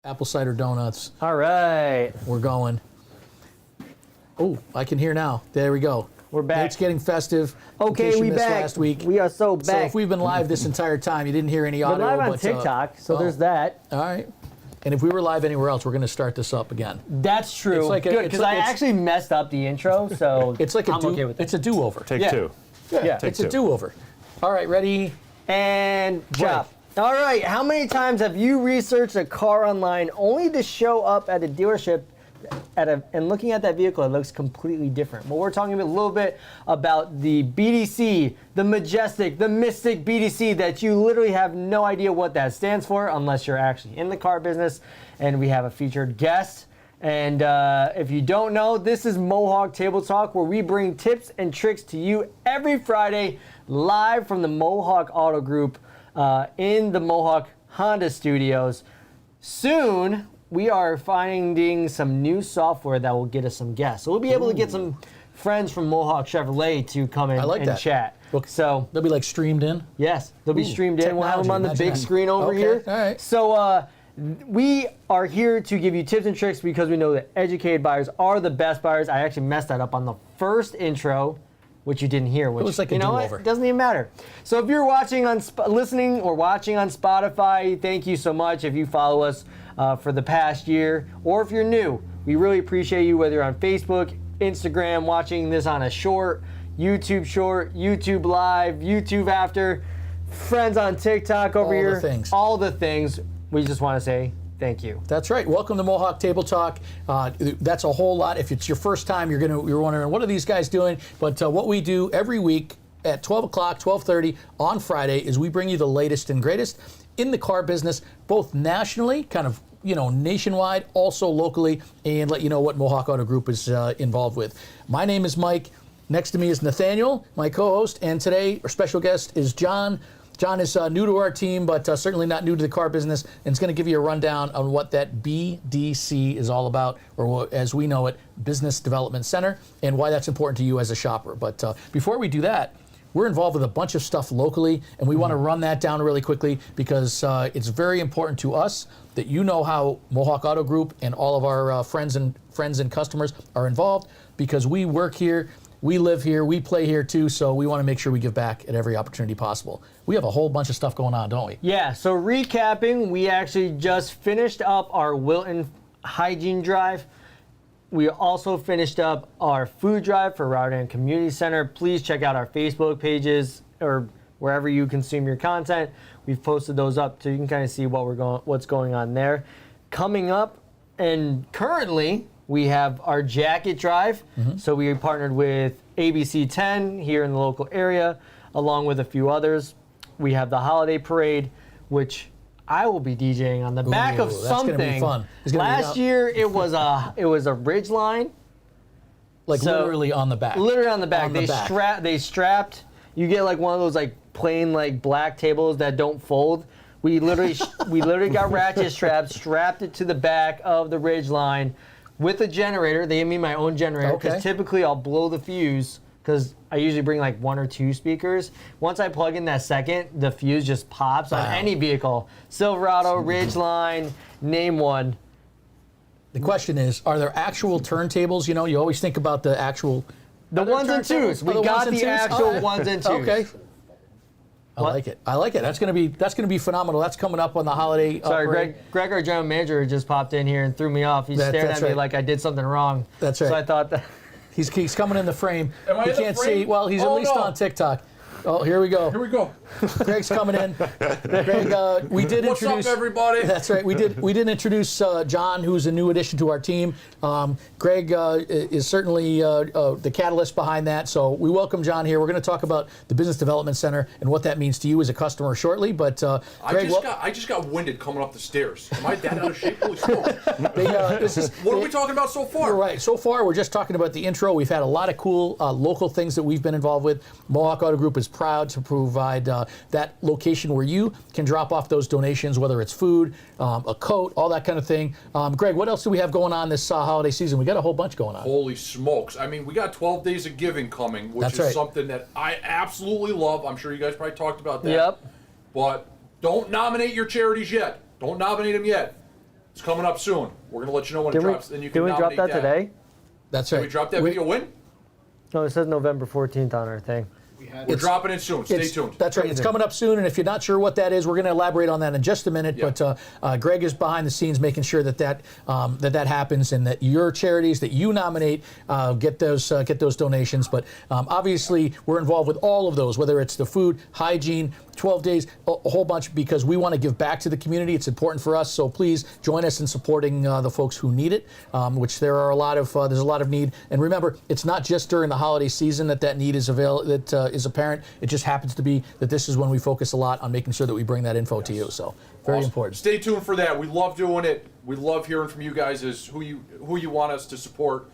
Apple cider donuts. All right. We're going. Oh, I can hear now. There we go. We're back. It's getting festive. Okay, we back. Last week. We are so back. So if we've been live this entire time, you didn't hear any audio. We're live on TikTok, so there's that. All right. And if we were live anywhere else, we're going to start this up again. That's true. It's like good, because I actually messed up the intro, so it's like I'm okay with it. It's a do-over. Take two. Yeah, it's a do-over. All right, ready? And drop. All right, how many times have you researched a car online only to show up at a dealership and looking at that vehicle, it looks completely different? Well, we're talking a little bit about the BDC, the Majestic, the Mystic BDC that you literally have no idea what that stands for unless you're actually in the car business. And we have a featured guest. And if you don't know, this is Mohawk Table Talk, where we bring tips and tricks to you every Friday live from the Mohawk Auto Group in the Mohawk Honda studios. Soon, we are finding some new software that will get us some guests. So we'll be able to get some friends from Mohawk Chevrolet to come in and chat. So they'll be like streamed in? Yes, they'll be streamed in. We'll have them on the big screen over here. All right. So we are here to give you tips and tricks because we know that educated buyers are the best buyers. I actually messed that up on the first intro, which you didn't hear. Which, it was like a do-over. It doesn't even matter. So if you're watching on listening or watching on Spotify, thank you so much. If you follow us for the past year, or if you're new, we really appreciate you, whether you're on Facebook, Instagram, watching this on a short, YouTube Live, YouTube After, friends on TikTok over here. All the things. We just want to say thank you. That's right. Welcome to Mohawk Table Talk. That's a whole lot. If it's your first time, you're wondering, what are these guys doing? But what we do every week at 12 o'clock, 12:30 on Friday is we bring you the latest and greatest in the car business, both nationally, kind of, nationwide, also locally, and let you know what Mohawk Auto Group is involved with. My name is Mike. Next to me is Nathaniel, my co-host, and today our special guest is John. John is new to our team, but certainly not new to the car business, and is going to give you a rundown on what that BDC is all about, or as we know it, Business Development Center, and why that's important to you as a shopper. But before we do that, we're involved with a bunch of stuff locally, and we want to run that down really quickly because it's very important to us that you know how Mohawk Auto Group and all of our friends and customers are involved, because we work here. We live here, we play here too, so we want to make sure we give back at every opportunity possible. We have a whole bunch of stuff going on, don't we? Yeah, so recapping, we actually just finished up our Wilton Hygiene Drive. We also finished up our food drive for Rotterdam Community Center. Please check out our Facebook pages or wherever you consume your content. We've posted those up so you can kind of see what's going on there. Coming up, and currently, we have our jacket drive. So we partnered with ABC 10 here in the local area, along with a few others. We have the holiday parade, which I will be DJing on the back of something. That's gonna be fun. Last year it was a Ridgeline. Like literally on the back. Literally on the back. They strapped. You get like one of those like plain like black tables that don't fold. We literally got ratchet straps, strapped it to the back of the Ridgeline. With a generator. They gave me my own generator because typically I'll blow the fuse because I usually bring like one or two speakers. Once I plug in that second, the fuse just pops on any vehicle. Silverado, Ridgeline, name one. The question is, are there actual turntables? You always think about the actual... The ones and twos. We got the actual ones and twos. Okay. I like it. That's gonna be phenomenal. That's coming up on the holiday. Sorry, Greg, our general manager, just popped in here and threw me off. He stared at me like I did something wrong. That's right. So I thought that he's coming in the frame. Am I he in the can't frame? see. Well, he's at least on TikTok. Oh, here we go. Here we go. Greg's coming in. Greg, we did What's introduce. up, everybody? That's right. We did introduce John, who's a new addition to our team. Greg is certainly the catalyst behind that. So we welcome John here. We're going to talk about the Business Development Center and what that means to you as a customer shortly. But Greg, I just got winded coming up the stairs. Am I that out of shape? Holy smokes. What are we talking about so far? You're right. So far, we're just talking about the intro. We've had a lot of cool local things that we've been involved with. Mohawk Auto Group is proud to provide that location where you can drop off those donations, whether it's food, a coat, all that kind of thing. Greg, what else do we have going on this holiday season? We got a whole bunch going on. Holy smokes. I mean, we got 12 Days of Giving coming, which is something that I absolutely love. I'm sure you guys probably talked about that. Yep. But don't nominate your charities yet. Don't nominate them yet. It's coming up soon. We're going to let you know when it drops. And you can did we drop that today? That's right. Did we drop that video when? No, it says November 14th on our thing. We're dropping it soon. Stay tuned. That's right. It's coming up soon, and if you're not sure what that is, we're going to elaborate on that in just a minute. Yeah. But Greg is behind the scenes making sure that happens, and that your charities that you nominate get those donations. But obviously, we're involved with all of those, whether it's the food, hygiene, 12 days, a whole bunch, because we want to give back to the community. It's important for us, so please join us in supporting the folks who need it, which there's a lot of need. And remember, it's not just during the holiday season that need is is apparent. It just happens to be that this is when we focus a lot on making sure that we bring that info to you. So very important. Stay tuned for that. We love doing it. We love hearing from you guys as who you want us to support.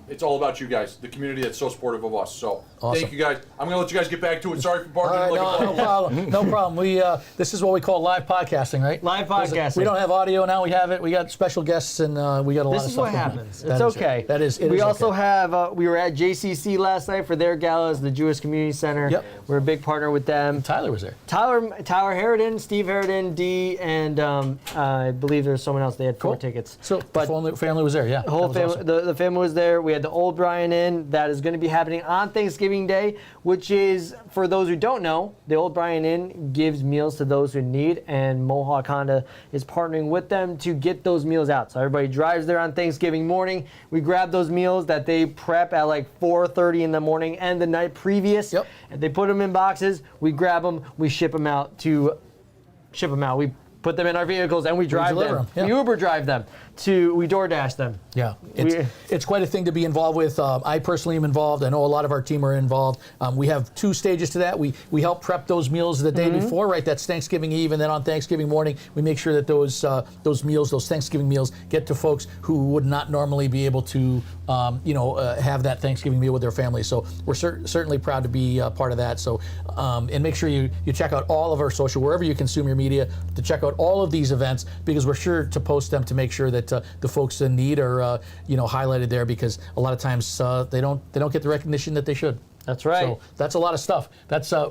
It's all about you guys, the community that's so supportive of us. So awesome. Thank you guys. I'm going to let you guys get back to it. Sorry for barking. No problem. No problem. This is what we call live podcasting, right? Live podcasting. We don't have audio now. We have it. We got special guests, and we got a lot of stuff. This is what happens. It's okay. That is. We also have. We were at JCC last night for their galas, the Jewish Community Center. Yep. We're a big partner with them. Tyler was there. Tyler Harridan, Steve Harridan, Dee, and I believe there's someone else. They had 4 tickets. So the family was there. Yeah. The whole family. Awesome. The family was there. We had the Old Brian Inn. That is going to be happening on Thanksgiving Day, which is, for those who don't know, the Old Brian Inn gives meals to those who need, and Mohawk Honda is partnering with them to get those meals out. So everybody drives there on Thanksgiving morning. We grab those meals that they prep at like 4:30 in the morning and the night previous. Yep. And they put them in boxes. We grab them. We ship them out. We put them in our vehicles and we drive them. Yeah. We Uber drive them. We DoorDash them. Yeah, it's quite a thing to be involved with. I personally am involved. I know a lot of our team are involved. We have 2 stages to that. We help prep those meals the day before, right? That's Thanksgiving Eve, and then on Thanksgiving morning, we make sure that those Thanksgiving meals, get to folks who would not normally be able to, have that Thanksgiving meal with their family. So we're certainly proud to be part of that. So, and make sure you check out all of our social, wherever you consume your media, to check out all of these events, because we're sure to post them to make sure that the folks in need are highlighted there, because a lot of times they don't get the recognition that they should. That's right. So that's a lot of stuff.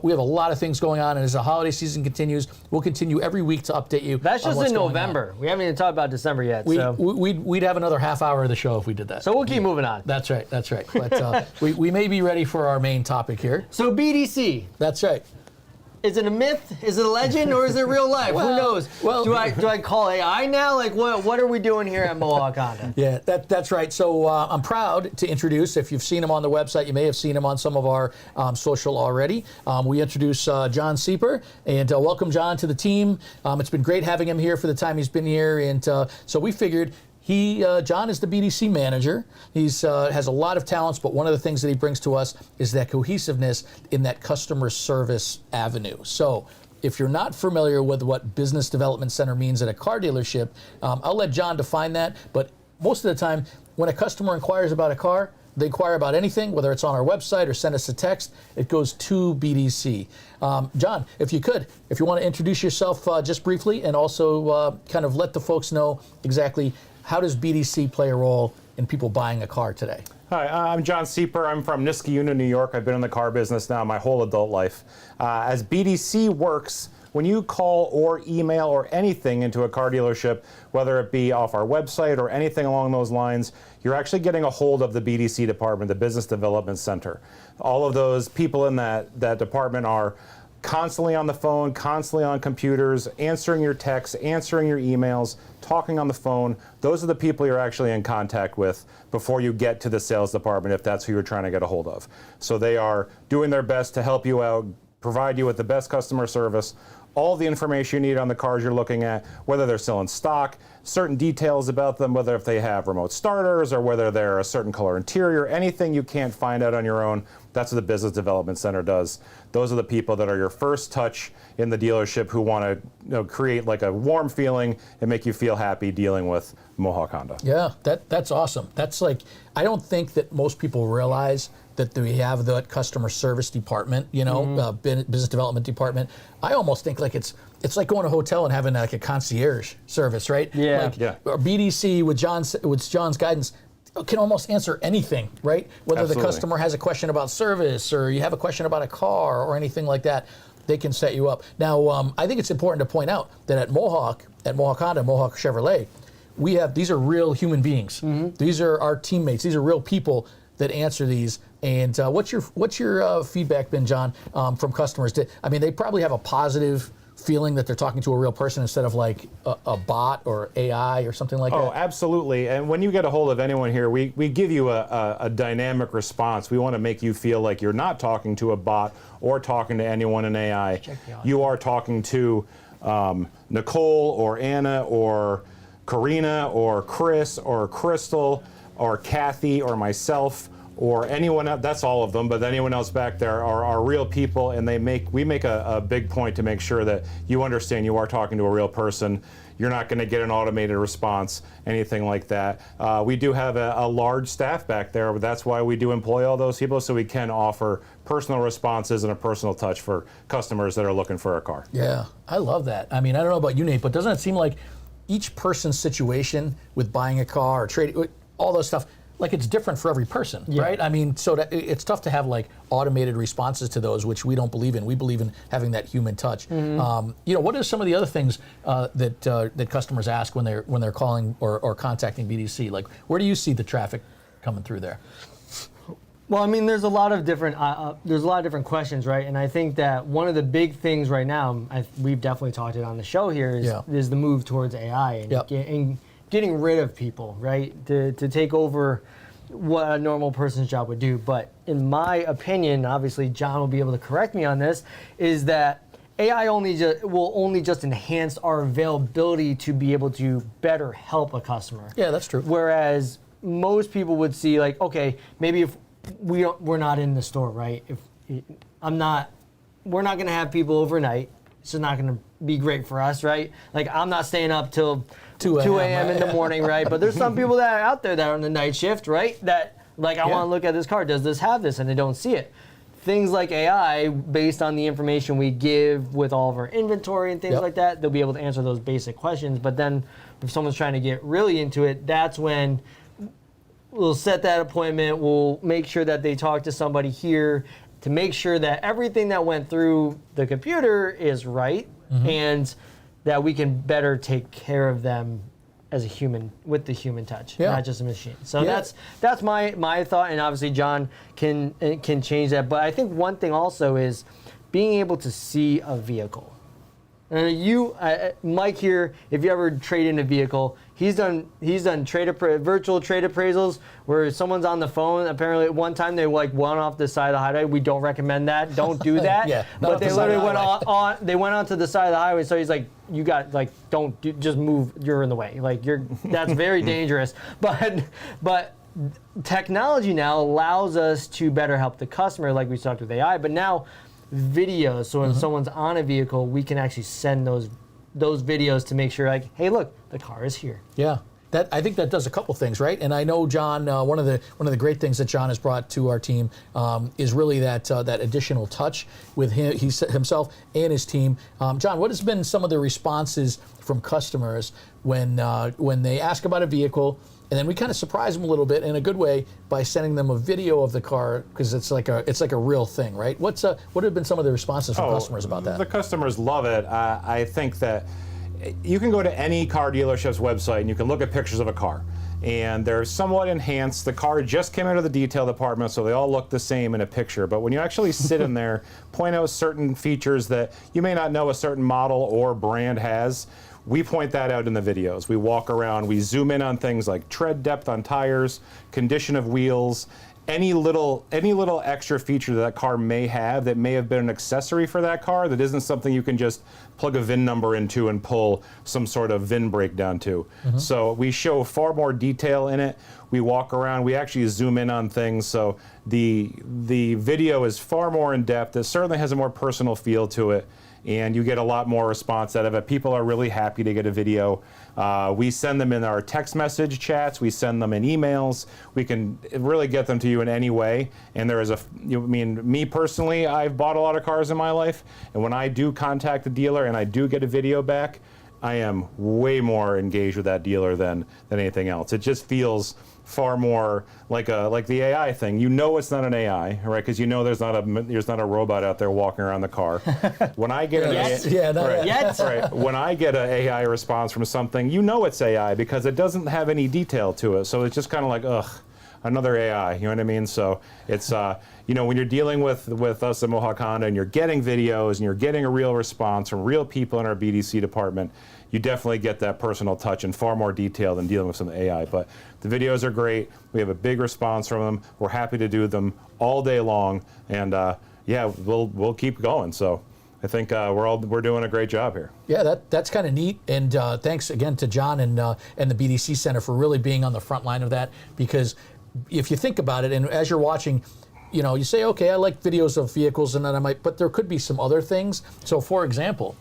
We have a lot of things going on, and as the holiday season continues, we'll continue every week to update you. That's just in November. We haven't even talked about December yet. We'd have another half hour of the show if we did that. So we'll keep moving on. That's right. But we may be ready for our main topic here. So BDC. That's right. Is it a myth? Is it a legend? Or is it real life? Who knows? Well, do I call AI now? Like, what are we doing here at Mohawk Honda? Yeah, that's right. So I'm proud to introduce, if you've seen him on the website, you may have seen him on some of our social already. We introduce John Sieper, and welcome John to the team. It's been great having him here for the time he's been here, and so we figured John is the BDC manager. He's has a lot of talents, but one of the things that he brings to us is that cohesiveness in that customer service avenue. So if you're not familiar with what Business Development Center means at a car dealership, I'll let John define that, but most of the time, when a customer inquires about a car, they inquire about anything, whether it's on our website or send us a text, it goes to BDC. John, if you want to introduce yourself just briefly, and also kind of let the folks know exactly how does BDC play a role in people buying a car today? Hi, I'm John Sieper. I'm from Niskayuna, New York. I've been in the car business now my whole adult life. As BDC works, when you call or email or anything into a car dealership, whether it be off our website or anything along those lines, you're actually getting a hold of the BDC department, the Business Development Center. All of those people in that department are constantly on the phone, constantly on computers, answering your texts, answering your emails, talking on the phone. Those are the people you're actually in contact with before you get to the sales department, if that's who you're trying to get a hold of. So they are doing their best to help you out, provide you with the best customer service, all the information you need on the cars you're looking at, whether they're still in stock, certain details about them, whether if they have remote starters or whether they're a certain color interior, anything you can't find out on your own, that's what the Business Development Center does. Those are the people that are your first touch in the dealership who want to create like a warm feeling and make you feel happy dealing with Mohawk Honda. Yeah, that's awesome. That's like, I don't think that most people realize that we have the customer service department, business development department. I almost think like it's like going to a hotel and having like a concierge service, right? Yeah. Or BDC with John's guidance can almost answer anything, right? Whether Absolutely. the customer has a question about service or you have a question about a car or anything like that, they can set you up. Now, I think it's important to point out that at Mohawk Honda, Mohawk Chevrolet, these are real human beings. These are our teammates. These are real people that answer these. And what's your feedback been, John, from customers? They probably have a positive feeling that they're talking to a real person instead of like a bot or AI or something like that? Oh, absolutely. And when you get a hold of anyone here, we give you a dynamic response. We want to make you feel like you're not talking to a bot or talking to anyone in AI. You are talking to Nicole or Anna or Karina or Chris or Crystal or Kathy or myself or anyone else. That's all of them, but anyone else back there are real people, and we make a big point to make sure that you understand you are talking to a real person. You're not going to get an automated response, anything like that. We do have a large staff back there, but that's why we do employ all those people, so we can offer personal responses and a personal touch for customers that are looking for a car. Yeah, I love that. I mean, I don't know about you, Nate, but doesn't it seem like each person's situation with buying a car or trading, all those stuff, like it's different for every person, right? I mean, so it's tough to have like automated responses to those, which we don't believe in. We believe in having that human touch. What are some of the other things that customers ask when they're calling or contacting BDC? Like, where do you see the traffic coming through there? Well, I mean, there's a lot of different questions, right? And I think that one of the big things right now, we've definitely talked it on the show here, is the move towards AI and getting rid of people, right? To take over what a normal person's job would do. But in my opinion, obviously John will be able to correct me on this, is that AI will only just enhance our availability to be able to better help a customer. Yeah, that's true. Whereas most people would see like, okay, maybe if we're not in the store, right? We're not going to have people overnight. It's just not going to be great for us, right? Like, I'm not staying up till 2 a.m. in the morning, right? But there's some people that are out there that are on the night shift, right? That, like, I want to look at this car. Does this have this? And they don't see it. Things like AI, based on the information we give with all of our inventory and things like that, they'll be able to answer those basic questions. But then if someone's trying to get really into it, that's when we'll set that appointment. We'll make sure that they talk to somebody here to make sure that everything that went through the computer is right and that we can better take care of them as a human with the human touch, not just a machine. So that's my thought, and obviously John can change that. But I think one thing also is being able to see a vehicle. Mike here, if you ever trade in a vehicle, he's done virtual trade appraisals where someone's on the phone. Apparently, at one time they went off the side of the highway. We don't recommend that. Don't do that. But they literally went onto the side of the highway. So he's like, you got just move. You're in the way. That's very dangerous. But technology now allows us to better help the customer, like we talked with AI. But now videos, so when someone's on a vehicle, we can actually send those videos to make sure, like, hey, look, the car is here. Yeah, I think that does a couple things, right? And I know, John, one of the great things that John has brought to our team is really that additional touch with himself and his team. John, what has been some of the responses from customers when they ask about a vehicle? And then we kind of surprise them a little bit in a good way by sending them a video of the car, because it's like a real thing, right? What have been some of the responses from customers about that? The customers love it. I think that you can go to any car dealership's website and you can look at pictures of a car, and they're somewhat enhanced. The car just came out of the detail department, so they all look the same in a picture. But when you actually sit in there, point out certain features that you may not know a certain model or brand has, we point that out in the videos. We walk around, we zoom in on things like tread depth on tires, condition of wheels, any little extra feature that car may have that may have been an accessory for that car that isn't something you can just plug a VIN number into and pull some sort of VIN breakdown to. So we show far more detail in it. We walk around, we actually zoom in on things, so the video is far more in depth. It certainly has a more personal feel to it, and you get a lot more response out of it. People are really happy to get a video. We send them in our text message chats. We send them in emails. We can really get them to you in any way. And there is me personally, I've bought a lot of cars in my life, and when I do contact the dealer and I do get a video back, I am way more engaged with that dealer than anything else. It just feels far more like the AI thing. You know it's not an AI, right? Because you know there's not a robot out there walking around the car. When I get when I get an AI response from something, you know it's AI because it doesn't have any detail to it. So it's just kind of like, ugh, another AI. You know what I mean? So it's when you're dealing with us at Mohawk Honda and you're getting videos and you're getting a real response from real people in our BDC department, you definitely get that personal touch and far more detail than dealing with some AI. But the videos are great. We have a big response from them. We're happy to do them all day long, and we'll keep going. So I think we're doing a great job here. Yeah, that's kind of neat, and thanks again to John and the BDC Center for really being on the front line of that. Because if you think about it, and as you're watching, you say, okay, I like videos of vehicles, and then but there could be some other things. So, for example,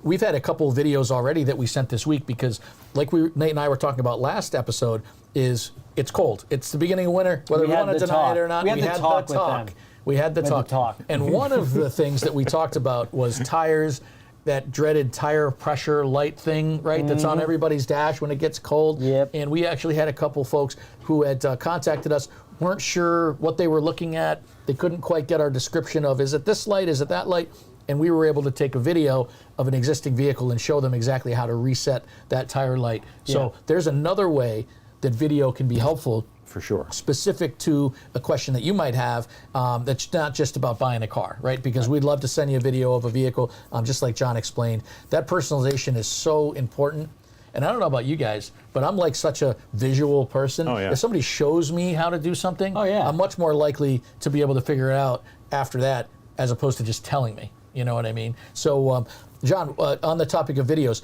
we've had a couple of videos already that we sent this week because, like Nate and I were talking about last episode, it's cold. It's the beginning of winter, whether we want to deny it or not. We had the talk. We had the talk. And one of the things that we talked about was tires, that dreaded tire pressure light thing, right? That's on everybody's dash when it gets cold. Yep. And we actually had a couple folks who had contacted us, weren't sure what they were looking at. They couldn't quite get our description of, is it this light, is it that light? And we were able to take a video of an existing vehicle and show them exactly how to reset that tire light. So there's another way that video can be helpful. For sure. Specific to a question that you might have, that's not just about buying a car, right? Because we'd love to send you a video of a vehicle, just like John explained. That personalization is so important. And I don't know about you guys, but I'm like such a visual person. Oh, yeah. If somebody shows me how to do something, I'm much more likely to be able to figure it out after that, as opposed to just telling me. You know what I mean? So, John, on the topic of videos,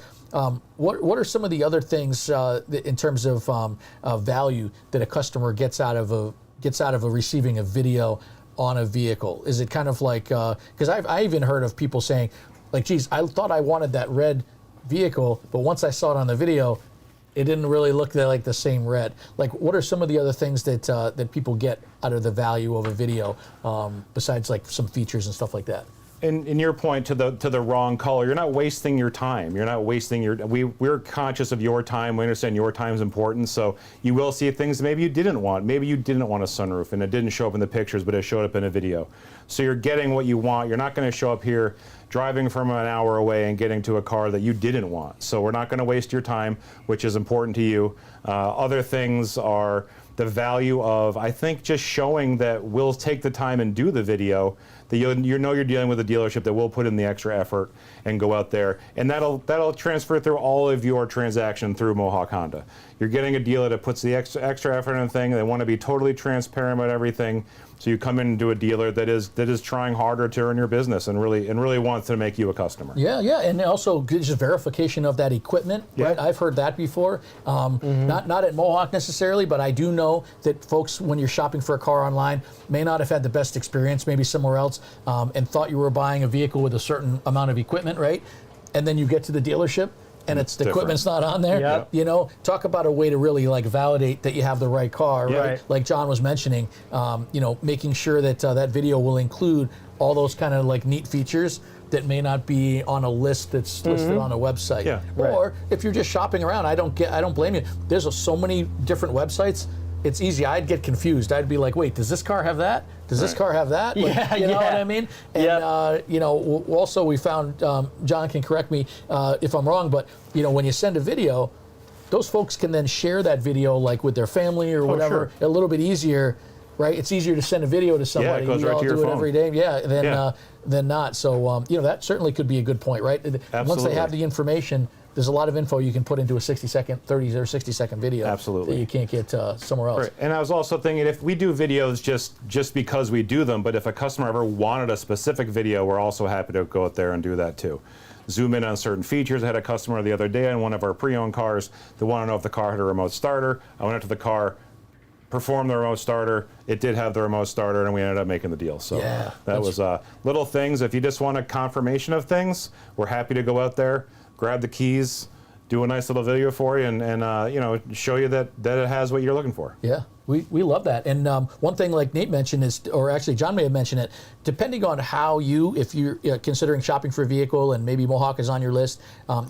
what are some of the other things in terms of value that a customer gets out of receiving a video on a vehicle? Is it kind of like, because I even heard of people saying, like, geez, I thought I wanted that red vehicle, but once I saw it on the video, it didn't really look like the same red. Like, what are some of the other things that people get out of the value of a video, besides like some features and stuff like that? In your point to the wrong color, you're not wasting your time. You're not wasting we're conscious of your time. We understand your time is important. So you will see things maybe you didn't want. Maybe you didn't want a sunroof and it didn't show up in the pictures, but it showed up in a video. So you're getting what you want. You're not going to show up here driving from an hour away and getting to a car that you didn't want. So we're not going to waste your time, which is important to you. Other things are the value of, I think, just showing that we'll take the time and do the video, that you're dealing with a dealership that will put in the extra effort and go out there, and that'll transfer through all of your transaction through Mohawk Honda. You're getting a dealer that puts the extra effort in a thing. They want to be totally transparent about everything. So you come into a dealer that is trying harder to earn your business and really wants to make you a customer. Yeah, and also just verification of that equipment, right? I've heard that before. Not at Mohawk necessarily, but I do know that folks, when you're shopping for a car online, may not have had the best experience, maybe somewhere else, and thought you were buying a vehicle with a certain amount of equipment, right? And then you get to the dealership, and it's the equipment's not on there. Yep. Talk about a way to really like validate that you have the right car, right? Right. Like John was mentioning, making sure that that video will include all those kind of like neat features that may not be on a list that's listed on a website. Yeah. Or if you're just shopping around, I don't blame you. There's so many different websites. It's easy. I'd get confused. I'd be like, wait, does this car have that? Does this car have that? Like, you know what I mean? And, also we found, John can correct me if I'm wrong, but, when you send a video, those folks can then share that video like with their family or whatever, a little bit easier, right? It's easier to send a video to somebody. Yeah, it goes right to your do phone. it every day, than not. So, that certainly could be a good point, right? Absolutely. Once they have the information, there's a lot of info you can put into a 60-second, 30 or 60-second video. Absolutely. That you can't get somewhere else. Right. And I was also thinking, if we do videos just because we do them, but if a customer ever wanted a specific video, we're also happy to go out there and do that too. Zoom in on certain features. I had a customer the other day on one of our pre-owned cars that wanted to know if the car had a remote starter. I went up to the car, performed the remote starter. It did have the remote starter, and we ended up making the deal. So that was little things. If you just want a confirmation of things, we're happy to go out there, grab the keys, do a nice little video for you, and show you that it has what you're looking for. Yeah. We love that. And one thing like Nate mentioned is, or actually John may have mentioned it, depending on how if you're considering shopping for a vehicle and maybe Mohawk is on your list,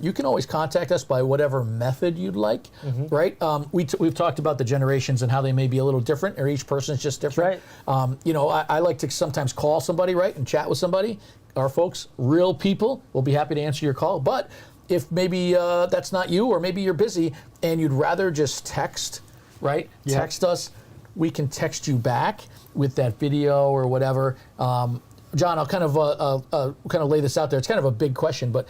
you can always contact us by whatever method you'd like, right? We've talked about the generations and how they may be a little different, or each person is just different. Right. I like to sometimes call somebody, right, and chat with somebody. Our folks, real people, will be happy to answer your call. But if maybe that's not you, or maybe you're busy and you'd rather just text, right? Yeah. Text us. We can text you back with that video or whatever. John, I'll kind of lay this out there. It's kind of a big question, but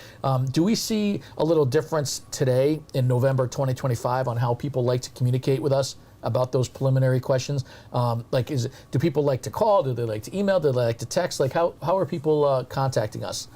do we see a little difference today in November 2025 on how people like to communicate with us about those preliminary questions? Do people like to call? Do they like to email? Do they like to text? Like, how are people contacting us?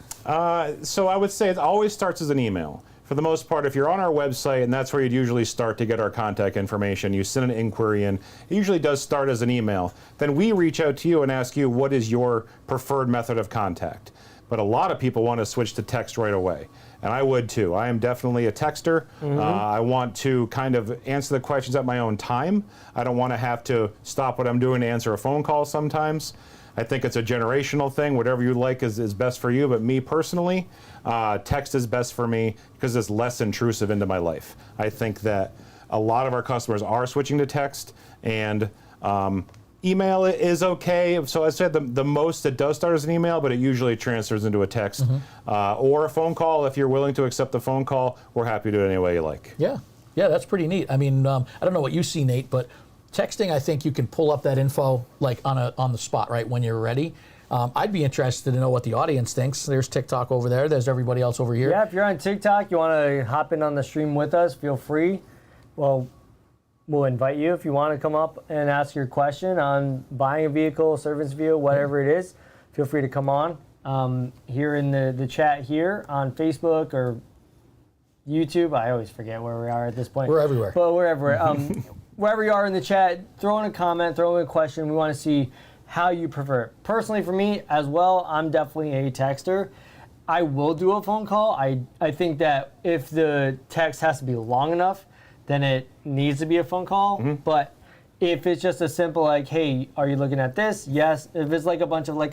So I would say it always starts as an email. For the most part, if you're on our website, and that's where you'd usually start to get our contact information, you send an inquiry in. It usually does start as an email. Then we reach out to you and ask you what is your preferred method of contact. But a lot of people want to switch to text right away. And I would too. I am definitely a texter. I want to kind of answer the questions at my own time. I don't want to have to stop what I'm doing to answer a phone call sometimes. I think it's a generational thing. Whatever you like is best for you. But me personally, text is best for me because it's less intrusive into my life. I think that a lot of our customers are switching to text, and email is okay. So I said the most it does start as an email, but it usually transfers into a text or a phone call. If you're willing to accept the phone call, we're happy to do it any way you like. Yeah, that's pretty neat. I mean, I don't know what you see, Nate, but texting, I think you can pull up that info like on the spot, right, when you're ready. I'd be interested to know what the audience thinks. There's TikTok over there. There's everybody else over here. Yeah, if you're on TikTok, you want to hop in on the stream with us, feel free. Well, we'll invite you if you want to come up and ask your question on buying a vehicle, service vehicle, whatever it is. Feel free to come on. Here in the chat here on Facebook or YouTube. I always forget where we are at this point. We're everywhere. But wherever. Wherever you are in the chat, throw in a comment, throw in a question. We want to see how you prefer it. Personally, for me as well, I'm definitely a texter. I will do a phone call. I think that if the text has to be long enough, then it needs to be a phone call. But if it's just a simple like, hey, are you looking at this? Yes. If it's like a bunch of like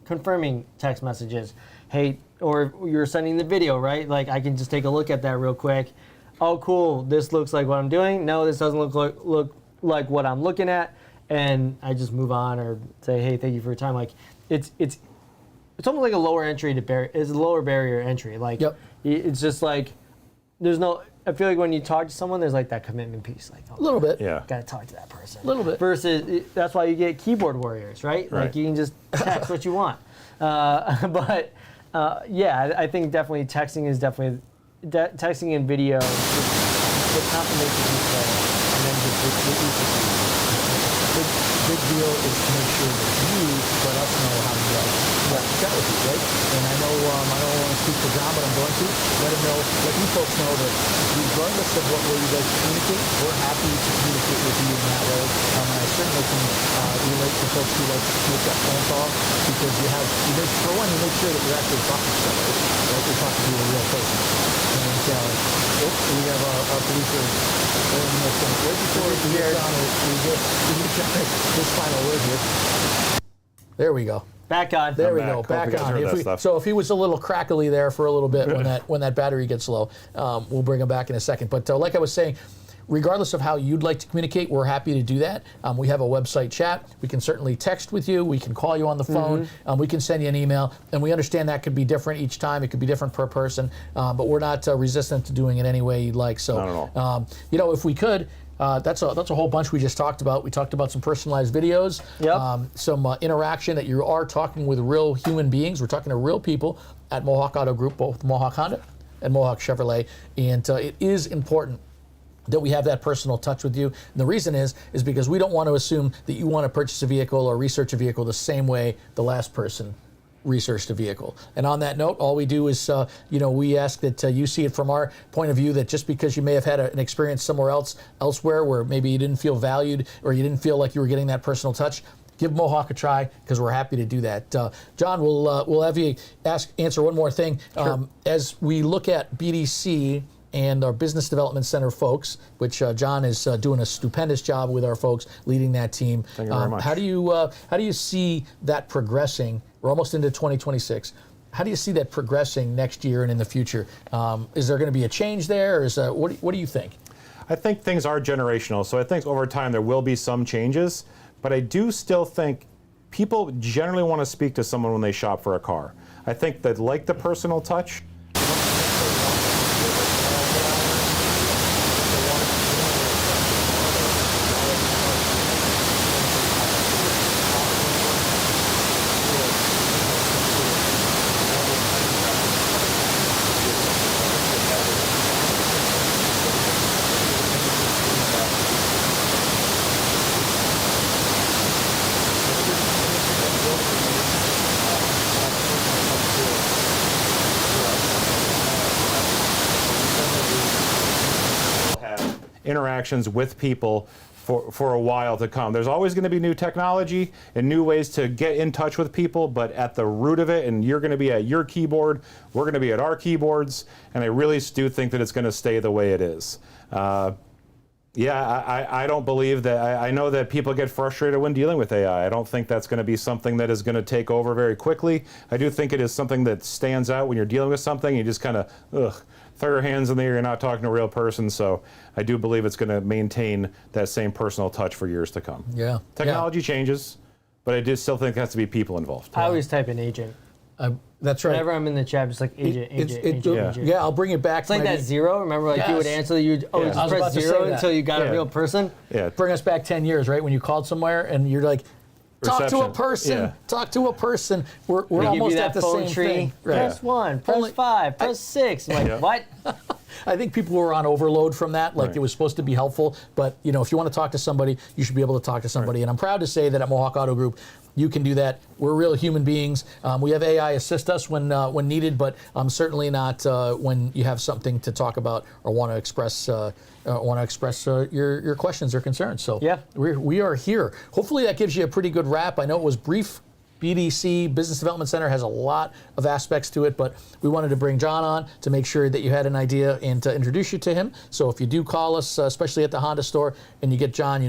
confirming text messages, hey, or you're sending the video, right? Like I can just take a look at that real quick. Oh, cool, this looks like what I'm doing. No, this doesn't look like what I'm looking at. And I just move on or say, hey, thank you for your time. Like, it's almost like a lower entry it's a lower barrier entry. Like, it's just like, I feel like when you talk to someone, there's like that commitment piece. Like, a little bit. Yeah. Got to talk to that person. A little bit. Versus, that's why you get keyboard warriors, right? Like, you can just text what you want. I think definitely texting is definitely... texting and video, the confirmation detail, and then just big deal is to make sure that you let us know how you like to chat with you, right? And I know I don't want to speak for John, but I'm going to let him know, let you folks know that regardless of what way you guys communicate, we're happy to communicate with you in that way. And I certainly can relate to folks who like to make that phone call because you make sure that you're actually talking to somebody, right? You're talking to a real person. And we have our producer right before we get this final word here. There we go. back on. There we go. Back on. So if he was a little crackly there for a little bit when that battery gets low, we'll bring him back in a second. But like I was saying, regardless of how you'd like to communicate, we're happy to do that. We have a website chat. We can certainly text with you. We can call you on the phone. We can send you an email. And we understand that could be different each time. It could be different per person. But we're not resistant to doing it any way you'd like. So, not at all. If we could, that's a whole bunch we just talked about. We talked about some personalized videos, some interaction that you are talking with real human beings. We're talking to real people at Mohawk Auto Group, both Mohawk Honda and Mohawk Chevrolet. And it is important that we have that personal touch with you. And the reason is because we don't want to assume that you want to purchase a vehicle or research a vehicle the same way the last person researched a vehicle. And on that note, all we do is, we ask that you see it from our point of view, that just because you may have had an experience elsewhere where maybe you didn't feel valued or you didn't feel like you were getting that personal touch, give Mohawk a try, because we're happy to do that. John, we'll have you answer one more thing. Sure. As we look at BDC and our Business Development Center folks, which John is doing a stupendous job with our folks leading that team. Thank you very much. How do you see that progressing? We're almost into 2026. How do you see that progressing next year and in the future? Is there going to be a change there, or what do you think? I think things are generational, so I think over time there will be some changes, but I do still think people generally want to speak to someone when they shop for a car. I think that like the personal touch. Interactions with people for a while to come. There's always going to be new technology and new ways to get in touch with people, but at the root of it, and you're going to be at your keyboard, we're going to be at our keyboards, and I really do think that it's going to stay the way it is. I don't believe that. I know that people get frustrated when dealing with AI. I don't think that's going to be something that is going to take over very quickly. I do think it is something that stands out when you're dealing with something. You just kind of, throw your hands in the air, you're not talking to a real person. So I do believe it's going to maintain that same personal touch for years to come. Yeah. Technology changes, but I do still think there has to be people involved. I always type in agent. That's right. Whenever I'm in the chat, just like agent. Yeah, I'll bring it back. It's like that zero. Remember, like you would answer, you'd always I was about press to say zero that. until you got a real person. Yeah. Bring us back 10 years, right? When you called somewhere and you're like, talk to a Reception. person. Yeah. Talk to a person. We're They give you almost that at the phone same tree. thing. Press 1, press 5, press 6. I'm like, what? I think people were on overload from that. Like Right. it was supposed to be helpful, but if you want to talk to somebody, you should be able to talk to somebody. And I'm proud to say that at Mohawk Auto Group, you can do that. We're real human beings. We have AI assist us when needed, but certainly not when you have something to talk about or want to express your questions or concerns. So Yeah. we are here. Hopefully that gives you a pretty good wrap. I know it was brief. BDC, Business Development Center, has a lot of aspects to it, but we wanted to bring John on to make sure that you had an idea and to introduce you to him. So if you do call us, especially at the Honda store, and you get John,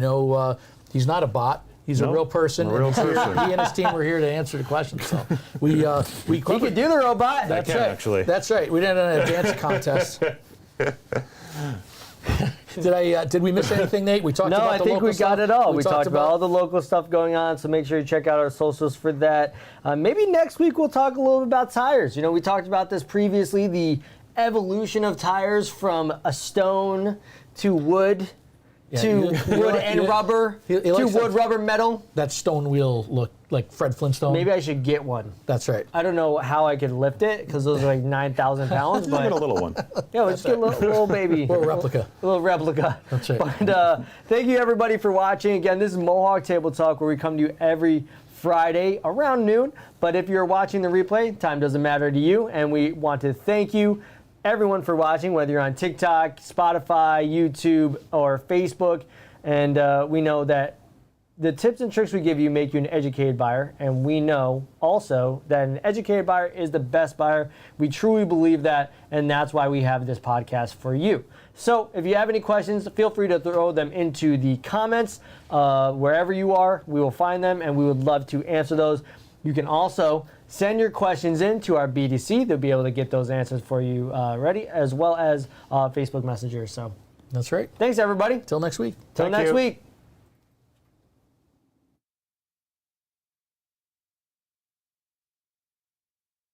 he's not a bot. He's a real person. A real person. He and his team were here to answer the questions. So we He could do the robot. That's can, right. actually. That's right. We did an advanced contest. Did we miss anything, Nate? We talked No, about I the think local we got stuff. it all. We talked about all the local stuff going on, so make sure you check out our socials for that. Maybe next week we'll talk a little bit about tires. We talked about this previously, the evolution of tires from a stone to wood. To wood and rubber, he to likes wood, rubber, metal. that stone wheel look like Fred Flintstone. Maybe I should get one. That's right. I don't know how I could lift it because those are like 9,000 pounds. Look But at a little one. yeah, let's get a little baby. Little replica. A little replica. That's right. But thank you everybody for watching. Again, this is Mohawk Table Talk, where we come to you every Friday around noon. But if you're watching the replay, time doesn't matter to you. And we want to thank you, everyone, for watching, whether you're on TikTok, Spotify, YouTube, or Facebook. And we know that the tips and tricks we give you make you an educated buyer. And we know also that an educated buyer is the best buyer. We truly believe that. And that's why we have this podcast for you. So if you have any questions, feel free to throw them into the comments. Wherever you are, we will find them and we would love to answer those. You can also send your questions in to our BDC. They'll be able to get those answers for you ready, as well as Facebook Messenger. So That's right. thanks, everybody. Till next week. Till Thank next you. week.